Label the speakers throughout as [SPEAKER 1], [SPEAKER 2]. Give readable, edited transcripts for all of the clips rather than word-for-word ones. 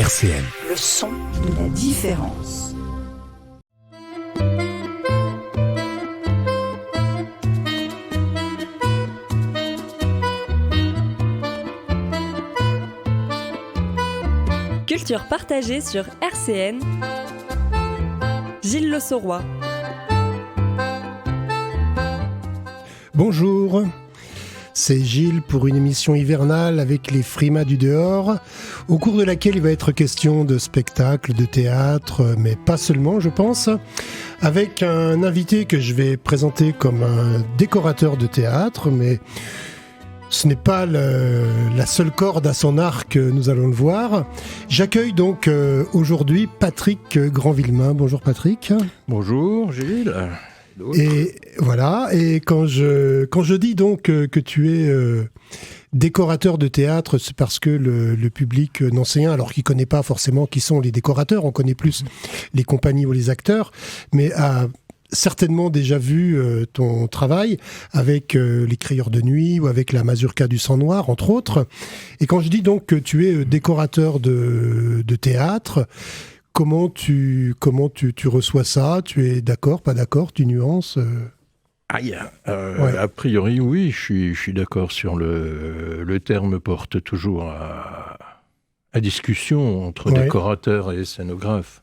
[SPEAKER 1] RCN.
[SPEAKER 2] Le son de la différence.
[SPEAKER 3] Culture partagée sur RCN. Gilles Le Sauroy.
[SPEAKER 4] Bonjour, c'est Gilles pour une émission hivernale avec les frimas du dehors, au cours de laquelle il va être question de spectacles, de théâtre, mais pas seulement, je pense, avec un invité que je vais présenter comme un décorateur de théâtre, mais ce n'est pas la seule corde à son arc, nous allons le voir. J'accueille donc aujourd'hui Patrick Grandvillemain. Bonjour Patrick.
[SPEAKER 5] Bonjour Gilles.
[SPEAKER 4] Et voilà, et quand je dis donc que tu es décorateur de théâtre, c'est parce que le public n'en sait rien, alors qu'il ne connaît pas forcément qui sont les décorateurs, on connaît plus les compagnies ou les acteurs, mais a certainement déjà vu ton travail avec les Crieurs de Nuit ou avec la Mazurka du Sang Noir, entre autres. Et quand je dis donc que tu es décorateur de théâtre, Comment tu reçois ça ? Tu es d'accord, pas d'accord ? Tu nuances
[SPEAKER 5] Ouais. A priori, oui, je suis d'accord sur le terme porte toujours à discussion entre décorateur et scénographe.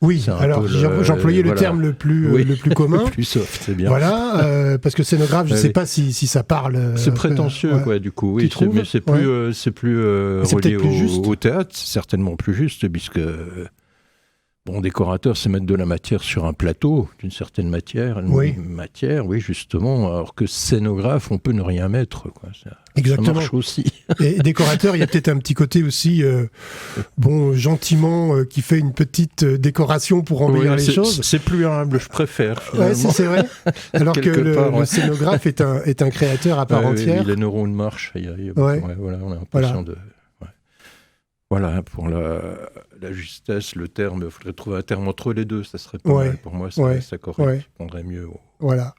[SPEAKER 4] Oui, alors j'employais le terme le plus commun.
[SPEAKER 5] Le plus soft, c'est bien.
[SPEAKER 4] Voilà, parce que scénographe, je ne sais pas si ça parle.
[SPEAKER 5] C'est prétentieux, quoi, du coup. Oui, mais c'est plus relié au théâtre, c'est certainement plus juste, puisque... Bon, décorateur, c'est mettre de la matière sur un plateau, d'une certaine matière, matière, oui, justement, alors que scénographe, on peut ne rien mettre, quoi.
[SPEAKER 4] Exactement.
[SPEAKER 5] Ça marche aussi.
[SPEAKER 4] Et décorateur, il y a peut-être un petit côté aussi, gentiment, qui fait une petite décoration pour embellir les choses.
[SPEAKER 5] C'est plus humble, je préfère.
[SPEAKER 4] Ouais, c'est vrai. Alors que le scénographe est un créateur à part entière.
[SPEAKER 5] Les neurones marchent. Voilà, on a l'impression de... Voilà, pour la justesse, le terme, il faudrait trouver un terme entre les deux, ça serait pas mal. Pour moi, ça correspondrait mieux.
[SPEAKER 4] Voilà.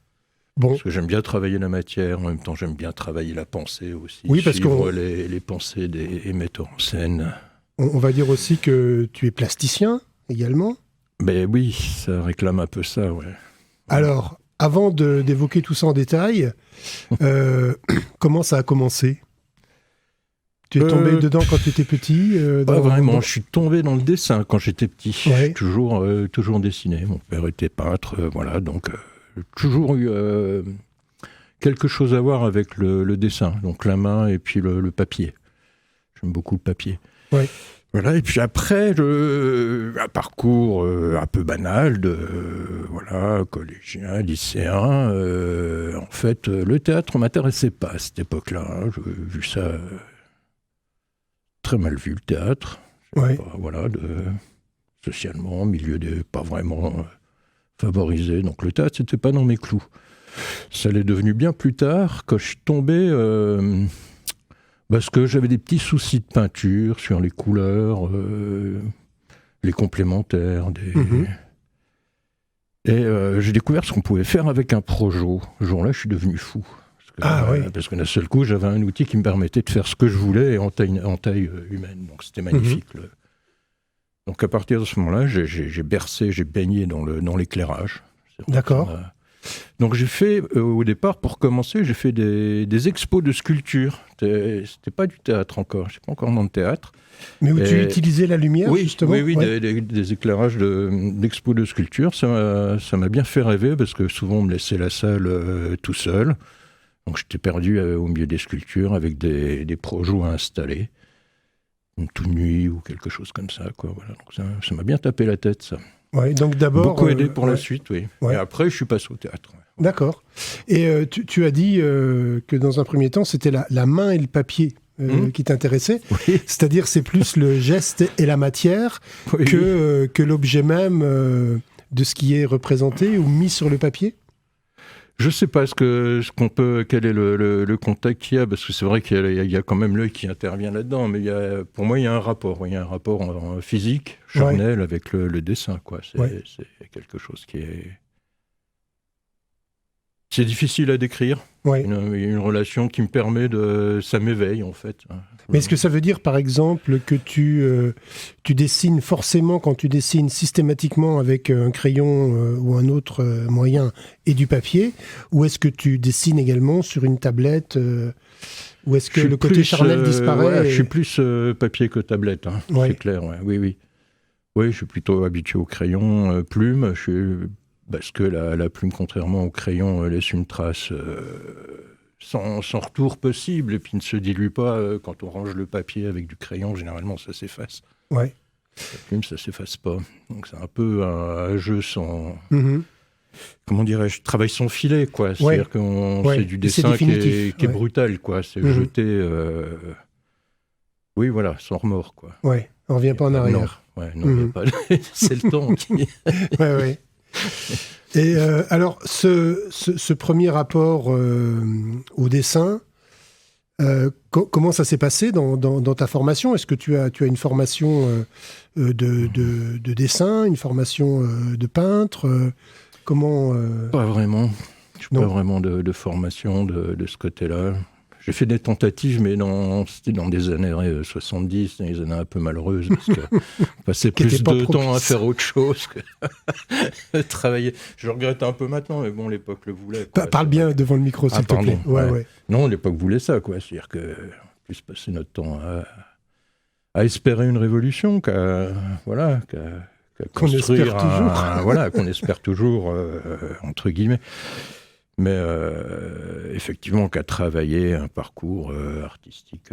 [SPEAKER 4] Bon.
[SPEAKER 5] Parce que j'aime bien travailler la matière, en même temps j'aime bien travailler la pensée aussi,
[SPEAKER 4] suivre
[SPEAKER 5] les pensées des metteurs en scène.
[SPEAKER 4] On va dire aussi que tu es plasticien, également.
[SPEAKER 5] Ben oui, ça réclame un peu ça, ouais.
[SPEAKER 4] Alors, avant d'évoquer tout ça en détail, comment ça a commencé ? Tu es tombé dedans quand tu étais petit
[SPEAKER 5] Pas vraiment, je suis tombé dans le dessin quand j'étais petit.
[SPEAKER 4] Ouais.
[SPEAKER 5] J'ai toujours dessiné. Mon père était peintre, voilà, donc j'ai toujours eu quelque chose à voir avec le dessin, donc la main et puis le papier. J'aime beaucoup le papier.
[SPEAKER 4] Ouais.
[SPEAKER 5] Voilà, et puis après, un parcours un peu banal de collégien, lycéen. En fait, le théâtre ne m'intéressait pas à cette époque-là. Hein. J'ai vu ça... très mal vu, le théâtre. Socialement, milieu pas vraiment favorisé. Donc le théâtre, c'était pas dans mes clous. Ça l'est devenu bien plus tard, quand je suis tombé, parce que j'avais des petits soucis de peinture sur les couleurs, les complémentaires. Et j'ai découvert ce qu'on pouvait faire avec un projo. Ce jour-là, je suis devenu fou. Parce que d'un seul coup, j'avais un outil qui me permettait de faire ce que je voulais en taille humaine. Donc c'était magnifique. Donc à partir de ce moment-là, j'ai bercé, j'ai baigné dans l'éclairage.
[SPEAKER 4] D'accord.
[SPEAKER 5] Donc j'ai fait, au départ, pour commencer, j'ai fait des expos de sculpture. C'était pas du théâtre encore, je n'étais pas encore dans le théâtre.
[SPEAKER 4] Mais où tu utilisais la lumière, justement.
[SPEAKER 5] Oui, des éclairages d'expos de sculpture. Ça m'a bien fait rêver, parce que souvent on me laissait la salle tout seul. Donc j'étais perdu au milieu des sculptures avec des projos à installer, une toute nuit ou quelque chose comme ça, quoi. Voilà. Donc ça m'a bien tapé la tête, ça.
[SPEAKER 4] Ouais, donc d'abord,
[SPEAKER 5] beaucoup aidé pour la suite, oui. Ouais. Et après, je suis passé au théâtre. Ouais.
[SPEAKER 4] D'accord. Et tu as dit que dans un premier temps, c'était la main et le papier qui t'intéressaient.
[SPEAKER 5] Oui.
[SPEAKER 4] C'est-à-dire, c'est plus le geste et la matière que l'objet même de ce qui est représenté ou mis sur le papier.
[SPEAKER 5] Je ne sais pas quel est le contact qu'il y a, parce que c'est vrai qu'il y a quand même l'œil qui intervient là-dedans, mais pour moi, il y a un rapport. Il y a un rapport en physique, charnel, avec le dessin, quoi. C'est quelque chose qui C'est difficile à décrire.
[SPEAKER 4] Ouais.
[SPEAKER 5] Une relation qui me permet de... Ça m'éveille, en fait.
[SPEAKER 4] Mais est-ce que ça veut dire, par exemple, que tu dessines forcément, quand tu dessines systématiquement avec un crayon ou un autre moyen et du papier, ou est-ce que tu dessines également sur une tablette ou est-ce que le côté charnel disparaît
[SPEAKER 5] Je suis plus papier que tablette, hein,
[SPEAKER 4] ouais.
[SPEAKER 5] c'est clair. Ouais. Oui. Oui, je suis plutôt habitué au crayon, plume. Parce que la plume, contrairement au crayon, laisse une trace sans retour possible et puis ne se dilue pas. Quand on range le papier avec du crayon, généralement, ça s'efface.
[SPEAKER 4] Ouais.
[SPEAKER 5] La plume, ça s'efface pas. Donc c'est un peu un jeu sans...
[SPEAKER 4] Mm-hmm.
[SPEAKER 5] Comment dirais-je, travail sans filet, quoi. C'est-à-dire qu'on c'est du dessin qui est brutal, quoi. C'est jeté, oui, voilà, sans remords, quoi.
[SPEAKER 4] Ouais, on revient pas en arrière.
[SPEAKER 5] Non, y a pas... c'est le temps qui...
[SPEAKER 4] ouais. Et alors, ce premier rapport au dessin, comment ça s'est passé dans ta formation ? Est-ce que tu as une formation de dessin, une formation de peintre Comment
[SPEAKER 5] Pas vraiment. Je n'ai pas vraiment de formation de ce côté-là. J'ai fait des tentatives, mais c'était dans des années 70, des années un peu malheureuses, parce que on passait plus de temps à faire autre chose que travailler. Je le regrette un peu maintenant, mais bon, l'époque le voulait.
[SPEAKER 4] Parle bien devant le micro, s'il te plaît. Ouais.
[SPEAKER 5] Non, l'époque voulait ça, quoi. C'est-à-dire que plus passer notre temps à espérer une révolution qu'à
[SPEAKER 4] qu'on
[SPEAKER 5] construire
[SPEAKER 4] espère toujours.
[SPEAKER 5] Voilà, qu'on espère toujours, entre guillemets. Mais effectivement, qu'à travailler un parcours artistique.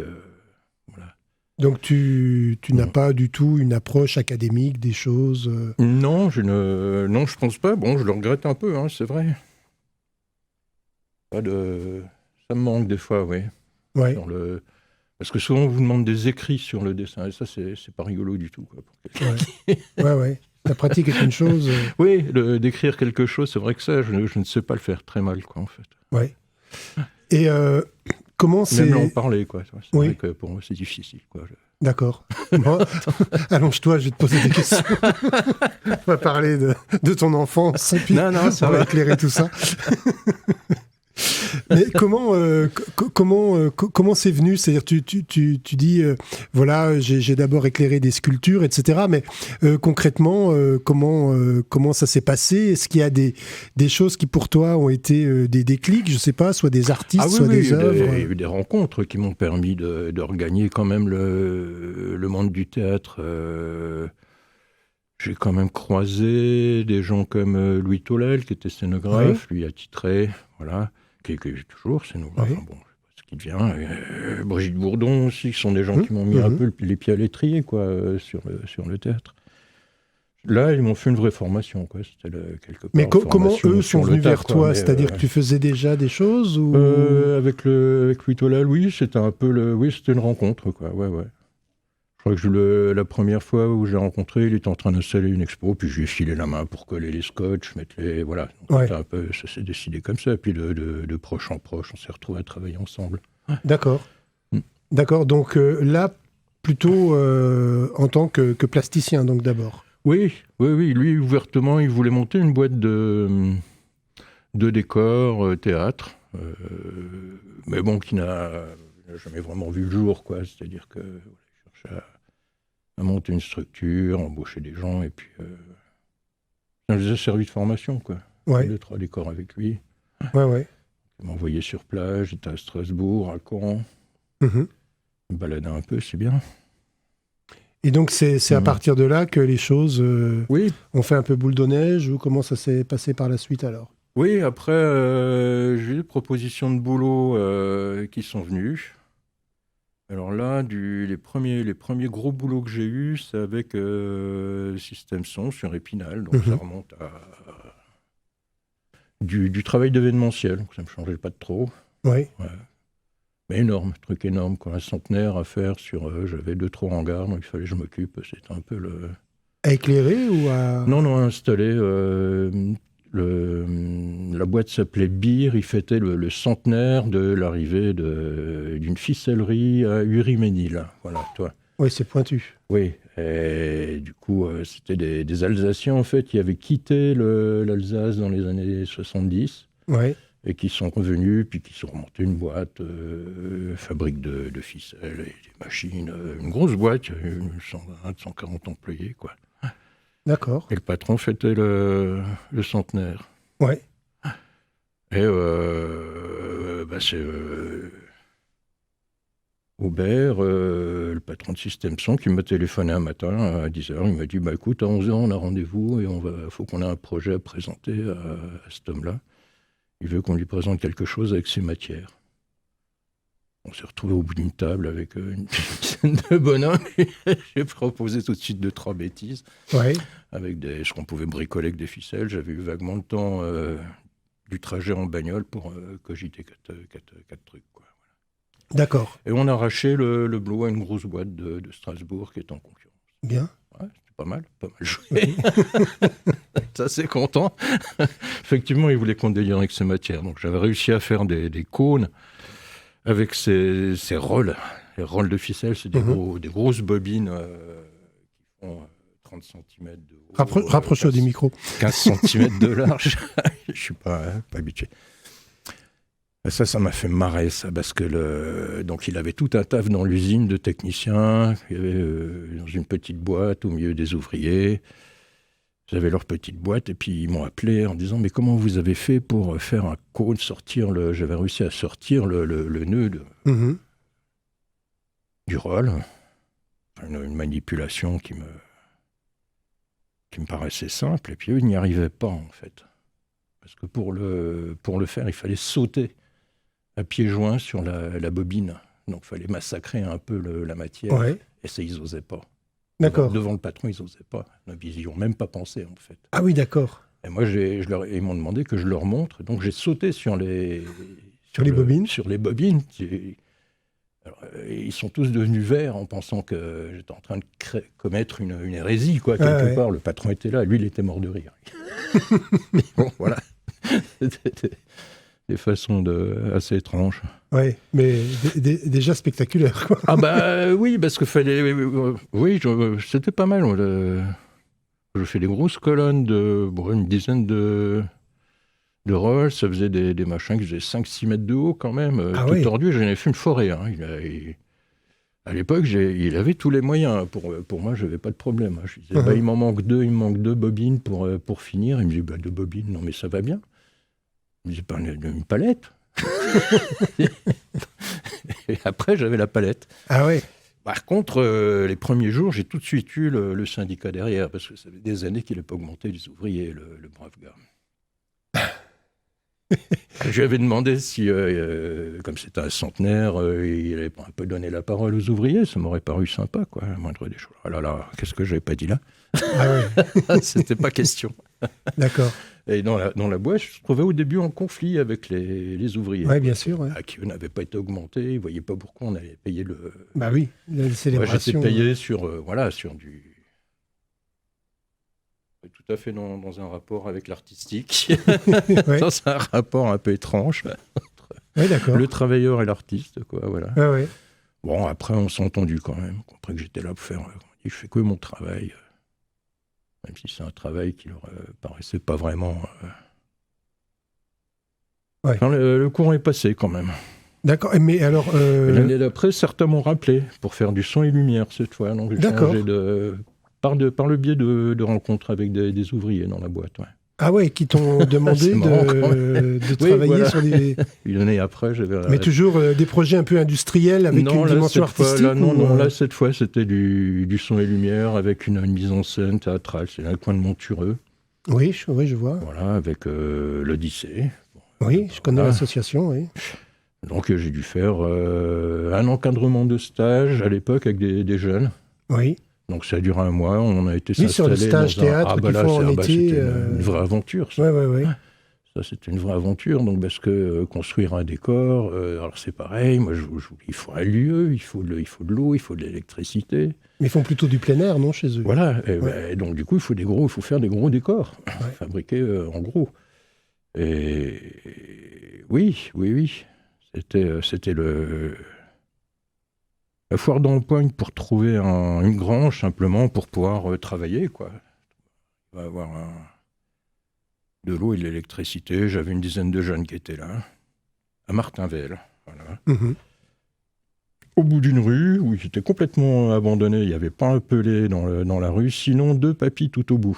[SPEAKER 5] Voilà.
[SPEAKER 4] Donc tu n'as pas du tout une approche académique des choses
[SPEAKER 5] Non, je pense pas. Bon, je le regrette un peu, hein, c'est vrai. Ça me manque des fois, oui.
[SPEAKER 4] Ouais.
[SPEAKER 5] Parce que souvent, on vous demande des écrits sur le dessin, et ça, c'est pas rigolo du tout, quoi, pour
[SPEAKER 4] ouais. La pratique est une chose.
[SPEAKER 5] Oui, d'écrire quelque chose, c'est vrai que ça, je ne sais pas le faire très mal, quoi, en fait.
[SPEAKER 4] Ouais. Et comment c'est...
[SPEAKER 5] Même en parler, quoi. C'est vrai que pour moi, c'est difficile, quoi.
[SPEAKER 4] D'accord. Bon, allonge-toi, je vais te poser des questions. On va parler de ton enfance, et puis on va éclairer tout ça. Mais comment c'est venu ? C'est-à-dire, tu dis, voilà, j'ai d'abord éclairé des sculptures, etc. Mais concrètement, comment ça s'est passé ? Est-ce qu'il y a des choses qui, pour toi, ont été des déclics, je ne sais pas, soit des artistes, soit des œuvres ?
[SPEAKER 5] Il y a eu des rencontres qui m'ont permis de regagner quand même le monde du théâtre. J'ai quand même croisé des gens comme Louis Tolel, qui était scénographe, lui attitré, voilà. Qui est toujours scénographe, bon, je sais pas ce qu'il devient. Brigitte Bourdon aussi, qui sont des gens qui m'ont mis un peu les pieds à l'étrier, quoi, sur le théâtre. Là, ils m'ont fait une vraie formation, quoi. C'était quelque part.
[SPEAKER 4] Mais comment eux sont venus vers toi ? C'est-à-dire que tu faisais déjà des choses ou...
[SPEAKER 5] Avec Louis Tolel, oui, c'était un peu c'était une rencontre, quoi. Ouais. Je crois que la première fois où j'ai rencontré, il était en train d'installer une expo, puis je lui ai filé la main pour coller les scotch, mettre les... Voilà. Donc, ça s'est décidé comme ça. Puis de proche en proche, on s'est retrouvés à travailler ensemble. Ouais.
[SPEAKER 4] D'accord. D'accord. Donc là, plutôt en tant que plasticien, donc d'abord.
[SPEAKER 5] Oui. Lui, ouvertement, il voulait monter une boîte de décors, théâtre. Mais bon, qui n'a jamais vraiment vu le jour, quoi. C'est-à-dire que... à monter une structure, embaucher des gens, et puis ça nous a servi de formation, quoi. 2-3 décors avec lui.
[SPEAKER 4] Ouais.
[SPEAKER 5] Il m'a envoyé sur plage, j'étais à Strasbourg, à Caen. Il me baladait un peu, c'est bien.
[SPEAKER 4] Et donc c'est à partir de là que les choses ont fait un peu boule de neige, ou comment ça s'est passé par la suite alors ?
[SPEAKER 5] Oui, après j'ai eu des propositions de boulot qui sont venues. Alors là, les premiers gros boulots que j'ai eus, c'est avec Système Son sur Épinal. Donc ça remonte à du travail d'événementiel. Donc ça ne me changeait pas de trop.
[SPEAKER 4] Oui.
[SPEAKER 5] Ouais. Mais énorme, truc énorme. Un centenaire à faire sur... j'avais 2-3 hangars, donc il fallait que je m'occupe. C'était un peu le...
[SPEAKER 4] À éclairer ou à...
[SPEAKER 5] Non, à installer... la boîte s'appelait Bir, il fêtait le centenaire de l'arrivée d'une ficellerie à Uri-Ménil. Voilà, toi.
[SPEAKER 4] Oui, c'est pointu.
[SPEAKER 5] Oui, et du coup, c'était des Alsaciens, en fait, qui avaient quitté l'Alsace dans les années 70.
[SPEAKER 4] Ouais.
[SPEAKER 5] et qui sont revenus, puis qui sont remontés une boîte, fabrique de ficelles et des machines, une grosse boîte, 120, 140 employés, quoi.
[SPEAKER 4] D'accord.
[SPEAKER 5] Et le patron fêtait le centenaire.
[SPEAKER 4] Ouais.
[SPEAKER 5] Et c'est Aubert, le patron de Système Son, qui m'a téléphoné un matin à 10h. Il m'a dit écoute, à 11h, on a rendez-vous et faut qu'on ait un projet à présenter à cet homme-là. Il veut qu'on lui présente quelque chose avec ses matières. On s'est retrouvés au bout d'une table avec une dizaine de bonhommes. J'ai proposé tout de suite 2-3 bêtises.
[SPEAKER 4] Ouais.
[SPEAKER 5] Avec ce qu'on pouvait bricoler avec des ficelles. J'avais eu vaguement le temps du trajet en bagnole pour cogiter quatre trucs, quoi.
[SPEAKER 4] D'accord.
[SPEAKER 5] Et on a arraché le Blue à une grosse boîte de Strasbourg qui est en concurrence.
[SPEAKER 4] Bien.
[SPEAKER 5] Ouais, c'était pas mal joué. Ça, c'est content. Effectivement, il voulait qu'on délire avec ces matières. Donc, j'avais réussi à faire des cônes avec ces rôles. Les rôles de ficelle, c'est des grosses bobines qui font 30 cm de haut.
[SPEAKER 4] Rapproche-toi du micro.
[SPEAKER 5] 15 cm de large. Je ne suis pas habitué. Ça m'a fait marrer, ça, parce que donc il avait tout un taf dans l'usine de techniciens, il y avait dans une petite boîte au milieu des ouvriers. J'avais leur petite boîte, et puis ils m'ont appelé en disant « Mais comment vous avez fait pour faire un cône, j'avais réussi à sortir le nœud du rôle. Une manipulation qui me paraissait simple, et puis eux, ils n'y arrivaient pas, en fait. Parce que pour le faire, il fallait sauter à pieds joints sur la bobine. Donc, il fallait massacrer un peu la matière. Ouais. Et ça, ils n'osaient pas.
[SPEAKER 4] D'accord.
[SPEAKER 5] Devant le patron, ils n'osaient pas. Ils n'y ont même pas pensé, en fait.
[SPEAKER 4] Ah oui, d'accord.
[SPEAKER 5] Et moi, ils m'ont demandé que je leur montre. Donc, j'ai sauté sur les
[SPEAKER 4] bobines.
[SPEAKER 5] Sur les bobines. Alors, ils sont tous devenus verts en pensant que j'étais en train de commettre une hérésie, quoi, quelque part. Le patron était là. Lui, il était mort de rire. Mais bon, voilà. C'était des façons assez étranges.
[SPEAKER 4] Oui, mais déjà spectaculaire, quoi.
[SPEAKER 5] Ah bah oui, parce que oui, c'était pas mal. Je fais des grosses colonnes une dizaine de rôles. Ça faisait des machins qui faisaient 5-6 mètres de haut quand même. Tout tordu, j'en ai fait une forêt. Hein. À l'époque, il avait tous les moyens. Pour moi, je n'avais pas de problème. Je disais, il me manque deux bobines pour finir. Il me dit, 2 bobines, non mais ça va bien. Je me dis, une palette. Et après, j'avais la palette.
[SPEAKER 4] Ah ouais.
[SPEAKER 5] Par contre, les premiers jours, j'ai tout de suite eu le syndicat derrière, parce que ça fait des années qu'il n'a pas augmenté les ouvriers, le brave gars. Je lui avais demandé si, comme c'était un centenaire, il avait un peu donné la parole aux ouvriers. Ça m'aurait paru sympa, quoi, la moindre des choses. Ah là là, qu'est-ce que j'avais pas dit là?
[SPEAKER 4] Ah ouais.
[SPEAKER 5] C'était pas question.
[SPEAKER 4] D'accord.
[SPEAKER 5] Et dans la boîte, je me trouvais au début en conflit avec les ouvriers.
[SPEAKER 4] Oui, bien sûr. Ouais.
[SPEAKER 5] Qui n'avaient pas été augmentés. Ils ne voyaient pas pourquoi on allait payer le...
[SPEAKER 4] Bah oui, la célébration.
[SPEAKER 5] Moi, j'étais payé sur du... Tout à fait dans un rapport avec l'artistique.
[SPEAKER 4] Ouais.
[SPEAKER 5] Dans un rapport un peu étrange.
[SPEAKER 4] Oui, d'accord.
[SPEAKER 5] Le travailleur et l'artiste, quoi, voilà.
[SPEAKER 4] Ah ouais.
[SPEAKER 5] Bon, après, on s'est entendu quand même. Après que j'étais là pour faire... je fais que mon travail. Même si c'est un travail qui leur paraissait pas vraiment...
[SPEAKER 4] Ouais.
[SPEAKER 5] Enfin, le courant est passé quand même.
[SPEAKER 4] D'accord, mais alors...
[SPEAKER 5] L'année d'après, certains m'ont rappelé pour faire du son et lumière cette fois. Donc j'ai changé par le biais de rencontres avec des ouvriers dans la boîte. Ouais.
[SPEAKER 4] Ah ouais, qui t'ont demandé de travailler sur des...
[SPEAKER 5] Une année après, j'avais...
[SPEAKER 4] Mais toujours des projets un peu industriels avec une dimension artistique
[SPEAKER 5] là, cette fois, c'était du son et lumière avec une mise en scène théâtrale. C'est dans le coin de Montureux.
[SPEAKER 4] Oui, je vois.
[SPEAKER 5] Voilà, avec l'Odyssée. Bon,
[SPEAKER 4] oui, je connais l'association, oui.
[SPEAKER 5] Donc j'ai dû faire un encadrement de stage à l'époque avec des jeunes.
[SPEAKER 4] Oui.
[SPEAKER 5] Donc ça a duré 1 mois, on a été s'installer
[SPEAKER 4] sur le stage théâtre qu'ils font en été.
[SPEAKER 5] C'était une vraie aventure. Ça.
[SPEAKER 4] Ouais.
[SPEAKER 5] Ça, c'était une vraie aventure, donc parce que construire un décor, alors c'est pareil, moi il faut un lieu, il faut de l'eau, il faut de l'électricité.
[SPEAKER 4] Mais ils font plutôt du plein air, non, chez eux?
[SPEAKER 5] Voilà, et donc du coup il faut faire des gros décors, fabriqués en gros. Et oui. C'était la foire d'empoigne pour trouver une grange simplement pour pouvoir travailler, quoi. Il va avoir de l'eau et de l'électricité. J'avais une dizaine de jeunes qui étaient là, à Martinvel. Voilà. Au bout d'une rue, où ils étaient complètement abandonnés, il n'y avait pas un pelé dans la rue, sinon 2 papis tout au bout,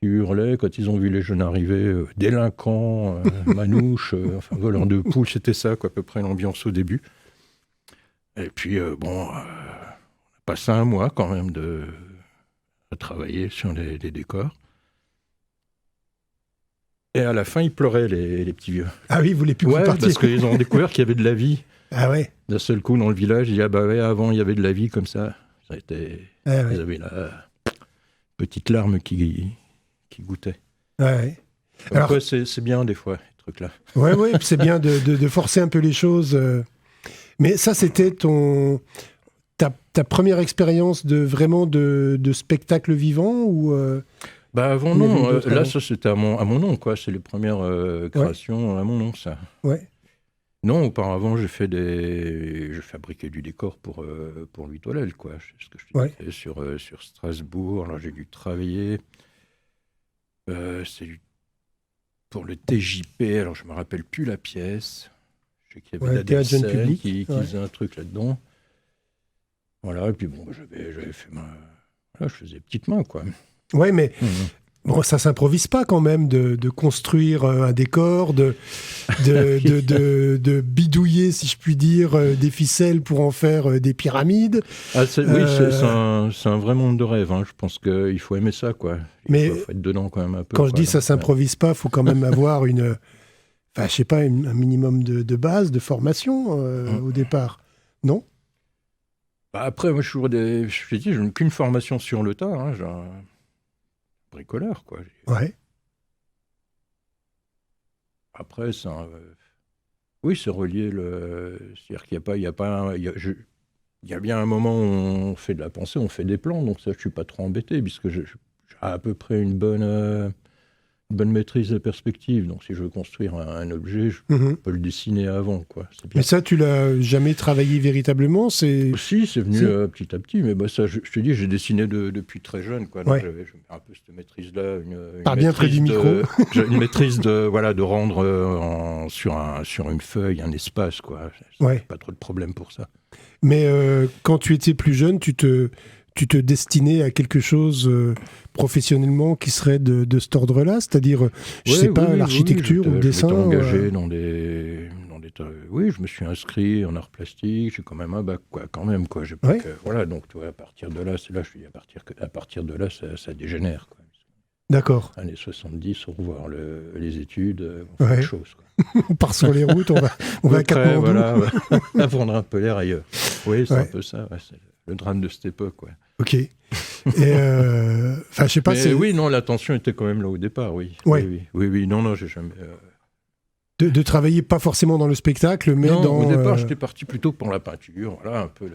[SPEAKER 5] qui hurlaient quand ils ont vu les jeunes arriver, délinquants, manouches, enfin voleurs de poules, c'était ça, quoi, à peu près l'ambiance au début. Et puis, on a passé un mois quand même à travailler sur les décors. Et à la fin, ils pleuraient, les petits vieux.
[SPEAKER 4] Ah oui, ils voulaient plus qu'on parte.
[SPEAKER 5] Parce qu'ils ont découvert qu'il y avait de la vie.
[SPEAKER 4] Ah ouais.
[SPEAKER 5] D'un seul coup, dans le village, ils disaient, ah bah ouais, avant, il y avait de la vie comme ça. Ils avaient la petite larme qui goûtait.
[SPEAKER 4] Ouais.
[SPEAKER 5] Alors, c'est bien des fois, ces trucs-là.
[SPEAKER 4] Ouais, c'est bien de forcer un peu les choses. Mais ça, c'était ta première expérience vraiment de spectacle vivant ou
[SPEAKER 5] avant, non. Là, ça, c'était à mon nom, quoi. C'est les premières créations à mon nom, ça.
[SPEAKER 4] Ouais.
[SPEAKER 5] Non, auparavant, je fabriquais du décor pour l'Utollel, quoi. C'est ce que je te disais sur Strasbourg. Alors, j'ai dû travailler. Pour le TJP. Alors, je me rappelle plus la pièce. Je sais qu'il y avait la DSL qui faisait un truc là-dedans. Voilà. Et puis bon, j'avais fait je faisais petite main, quoi.
[SPEAKER 4] Ouais, mais bon, ça s'improvise pas quand même de construire un décor, de bidouiller, si je puis dire, des ficelles pour en faire des pyramides.
[SPEAKER 5] Oui, c'est un vrai monde de rêve. Hein. Je pense qu'il faut aimer ça, quoi. Il faut être dedans quand même un peu.
[SPEAKER 4] Quand je dis ça s'improvise pas, il faut quand même avoir je sais pas, un minimum de base, de formation au départ, non?
[SPEAKER 5] Après, moi, je n'ai qu'une formation sur le tas. Hein, genre bricoleur, quoi.
[SPEAKER 4] Ouais.
[SPEAKER 5] Après, oui, c'est relié. C'est-à-dire qu'il y a bien un moment où on fait de la pensée, on fait des plans, donc ça, je suis pas trop embêté, puisque j'ai à peu près une bonne maîtrise des perspectives. Donc, si je veux construire un objet, je peux le dessiner avant, quoi. C'est bien.
[SPEAKER 4] Mais ça, tu l'as jamais travaillé véritablement? Si,
[SPEAKER 5] c'est venu petit à petit, mais ça, je te dis, j'ai dessiné depuis très jeune, quoi. Donc, j'avais un peu cette maîtrise-là.
[SPEAKER 4] Par bien près du micro.
[SPEAKER 5] J'ai une maîtrise de rendre sur une feuille un espace, quoi. Pas trop de problème pour ça.
[SPEAKER 4] Mais quand tu étais plus jeune, tu te destinais à quelque chose professionnellement qui serait de cet ordre-là, c'est-à-dire, l'architecture ou le dessin.
[SPEAKER 5] Je m'étais engagé dans des oui, je me suis inscrit en art plastique, j'ai quand même un bac, quoi, quand même, quoi. Voilà, donc tu vois, à partir de là, à partir de là, ça dégénère, quoi.
[SPEAKER 4] D'accord.
[SPEAKER 5] Années 70, on revoit les études, on fait autre chose, quoi.
[SPEAKER 4] On part sur les routes, on va à Katmandou.
[SPEAKER 5] Voilà, à prendre un peu l'air ailleurs. Oui, c'est un peu ça, c'est le drame de cette époque, ouais.
[SPEAKER 4] Ok. Et je sais pas.
[SPEAKER 5] Oui, non, l'attention était quand même là au départ, oui.
[SPEAKER 4] Ouais.
[SPEAKER 5] Oui, non, j'ai jamais.
[SPEAKER 4] De travailler pas forcément dans le spectacle, mais
[SPEAKER 5] au départ, j'étais parti plutôt pour la peinture, voilà, un peu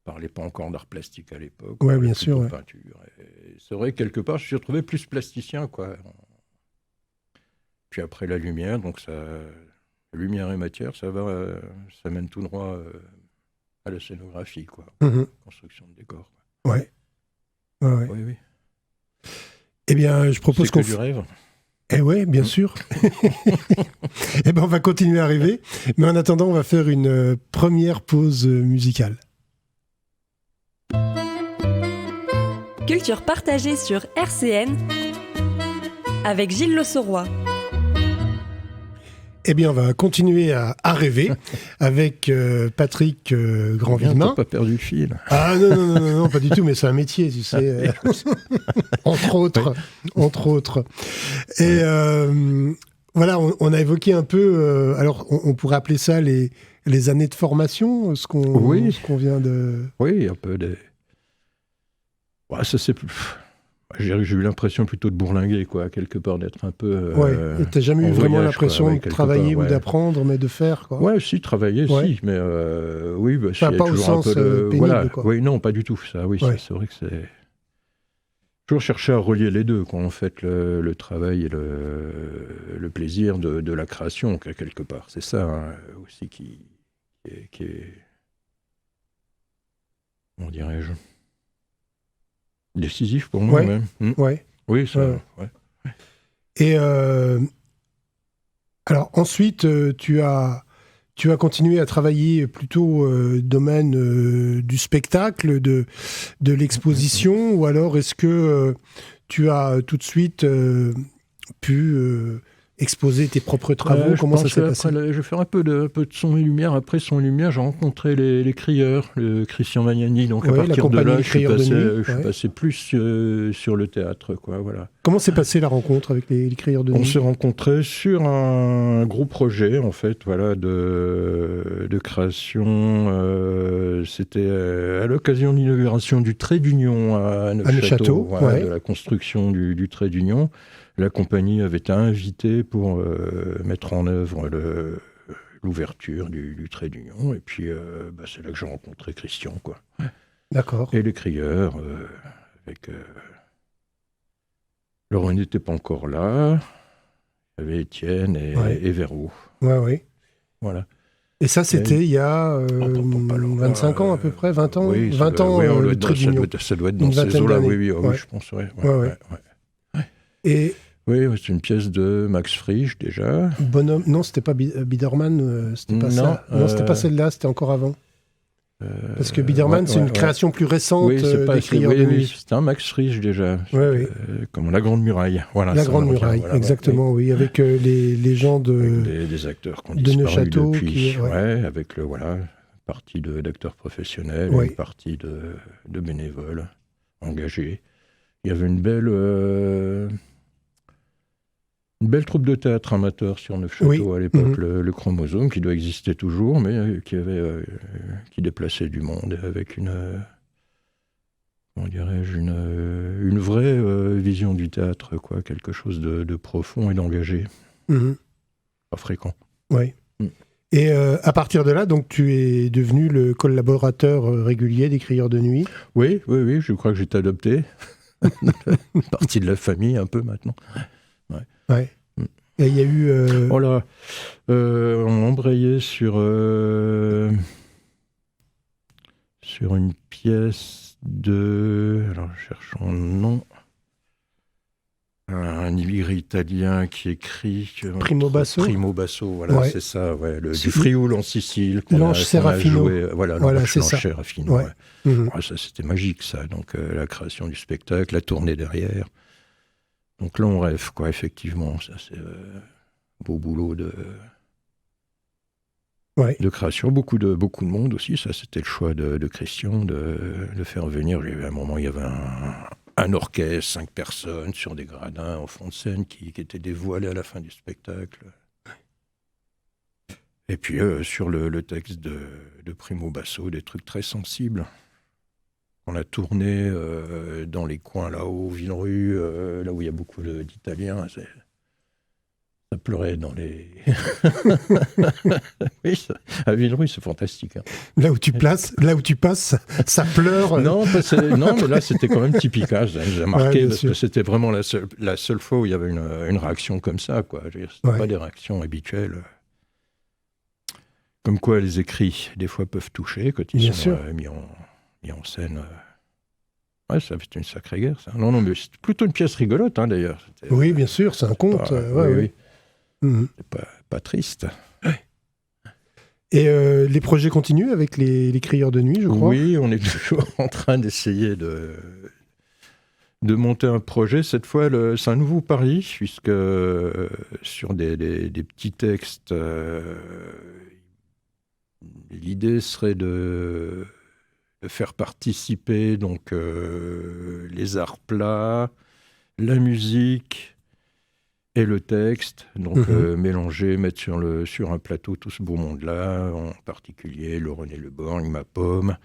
[SPEAKER 5] parlais pas encore d'art plastique à l'époque.
[SPEAKER 4] Ouais, bien sûr.
[SPEAKER 5] Peinture. Et c'est vrai que quelque part, je me suis retrouvé plus plasticien, quoi. Puis après la lumière, donc lumière et matière, ça mène tout droit à la scénographie, quoi. Construction de décor.
[SPEAKER 4] Quoi. Ouais.
[SPEAKER 5] Oui.
[SPEAKER 4] Eh bien, je propose qu'on...
[SPEAKER 5] C'est que du rêve.
[SPEAKER 4] Eh ouais, bien sûr. Eh bien, on va continuer à rêver. Mais en attendant, on va faire une première pause musicale.
[SPEAKER 3] Culture partagée sur RCN avec Gilles Le Sauroy.
[SPEAKER 4] Eh bien, on va continuer à rêver avec Patrick Grandvillemin.
[SPEAKER 5] T'as pas perdu le fil.
[SPEAKER 4] Ah non, pas du tout, mais c'est un métier, tu sais. Entre autres. Et voilà, on a évoqué un peu, alors on pourrait appeler ça les années de formation, ce qu'on vient de...
[SPEAKER 5] Oui, un peu des... Ouais, ça c'est plus... J'ai eu l'impression plutôt de bourlinguer, quoi, quelque part, d'être un peu...
[SPEAKER 4] et t'as jamais eu vraiment l'impression de travailler ou d'apprendre, mais de faire, quoi.
[SPEAKER 5] Ouais, si, travailler, si, mais oui,
[SPEAKER 4] pas au sens un peu pénible, quoi.
[SPEAKER 5] Oui, non, pas du tout, ça, oui, c'est vrai que c'est... Toujours chercher à relier les deux, quand on fait le travail et le plaisir de la création, quelque part. C'est ça, hein, aussi, qui est... Comment dirais-je ? Décisif pour moi, même.
[SPEAKER 4] Ouais.
[SPEAKER 5] Oui, ça, ouais.
[SPEAKER 4] Et alors ensuite, tu as continué à travailler plutôt domaine du spectacle, de l'exposition, ou alors est-ce que tu as tout de suite pu exposer tes propres travaux? Comment ça s'est passé?
[SPEAKER 5] Je vais faire un peu de son et lumière. Après son et lumière, j'ai rencontré les crieurs, le Christian Magnani. Donc à partir de là, je suis passé plus sur le théâtre, quoi. Voilà.
[SPEAKER 4] Comment s'est passée la rencontre avec les crieurs de nuit?
[SPEAKER 5] On s'est rencontrés sur un gros projet, en fait, voilà, de création. C'était à l'occasion de l'inauguration du Trait d'Union à Neufchâteau, voilà, de la construction du Trait d'Union. La compagnie avait été invitée pour mettre en œuvre l'ouverture du Trait d'Union. Et puis, c'est là que j'ai rencontré Christian, quoi.
[SPEAKER 4] D'accord.
[SPEAKER 5] Et les crieurs, avec... Alors, on n'était pas encore là. Il y avait Étienne et Véro.
[SPEAKER 4] Oui.
[SPEAKER 5] Voilà.
[SPEAKER 4] Et ça, c'était il y a 25 ans à peu près, 20 ans,
[SPEAKER 5] oui,
[SPEAKER 4] 20 ans, le Trait d'Union.
[SPEAKER 5] Ça doit être dans ces eaux-là, oui, je pense, ouais.
[SPEAKER 4] Et...
[SPEAKER 5] Oui, c'est une pièce de Max Frisch, déjà.
[SPEAKER 4] Bonhomme, non, c'était pas Biederman, c'était pas ça. Non, c'était pas celle-là, c'était encore avant. Parce que Biederman, c'est une création plus récente des crieurs de nuit.
[SPEAKER 5] Oui, c'était un Max Frisch, déjà. Comme La Grande Muraille. Voilà,
[SPEAKER 4] La Grande Muraille, exactement, oui. Avec les gens
[SPEAKER 5] des acteurs qui ont disparu
[SPEAKER 4] Neufchâteau,
[SPEAKER 5] depuis. Avec partie d'acteurs professionnels, une partie de bénévoles engagés. Il y avait une belle troupe de théâtre amateur sur Neufchâteau à l'époque, le Chromosome, qui doit exister toujours, mais qui déplaçait du monde avec une vraie vision du théâtre, quoi, quelque chose de profond et d'engagé, pas fréquent.
[SPEAKER 4] Oui. Et à partir de là, donc tu es devenu le collaborateur régulier des crieurs de nuit.
[SPEAKER 5] Oui, je crois que j'ai été adopté, une partie de la famille un peu maintenant.
[SPEAKER 4] Ouais. Et il y a eu...
[SPEAKER 5] on embrayait sur une pièce de... Alors, cherchons le nom. Un immigré italien qui écrit...
[SPEAKER 4] Primo Basso,
[SPEAKER 5] voilà, c'est ça, du Frioul en Sicile.
[SPEAKER 4] L'Ange Serafino.
[SPEAKER 5] L'Ange Serafino.
[SPEAKER 4] Ouais.
[SPEAKER 5] Ça, c'était magique, ça. Donc, la création du spectacle, la tournée derrière. Donc là, on rêve, quoi, effectivement. Ça, c'est beau boulot de création. Beaucoup de monde aussi. Ça, c'était le choix de Christian de faire venir. À un moment, il y avait un orchestre, 5 personnes sur des gradins en fond de scène qui étaient dévoilés à la fin du spectacle. Et puis, sur le texte de Primo Basso, des trucs très sensibles. On a tourné dans les coins là-haut, Villerue, là où il y a beaucoup d'Italiens. Ça pleurait dans les... Oui, à Villerue, c'est fantastique. Hein.
[SPEAKER 4] Là où tu passes, ça pleure.
[SPEAKER 5] Non, mais là, c'était quand même typique. Hein. J'ai marqué parce que c'était vraiment la seule fois où il y avait une réaction comme ça, quoi. C'était pas des réactions habituelles. Comme quoi, les écrits, des fois, peuvent toucher quand ils sont mis en scène. Ça fait une sacrée guerre, ça. Non, mais c'est plutôt une pièce rigolote, hein, d'ailleurs.
[SPEAKER 4] Oui, bien sûr, c'est un conte. Oui.
[SPEAKER 5] C'est pas triste.
[SPEAKER 4] Et les projets continuent avec les crieurs de nuit, je crois.
[SPEAKER 5] Oui, on est toujours en train d'essayer de monter un projet. Cette fois, c'est un nouveau pari, puisque sur des petits textes, l'idée serait de faire participer donc les arts plats, la musique et le texte, donc mélanger, mettre sur un plateau tout ce beau monde-là, en particulier le René Le Borgne, Ma Pomme,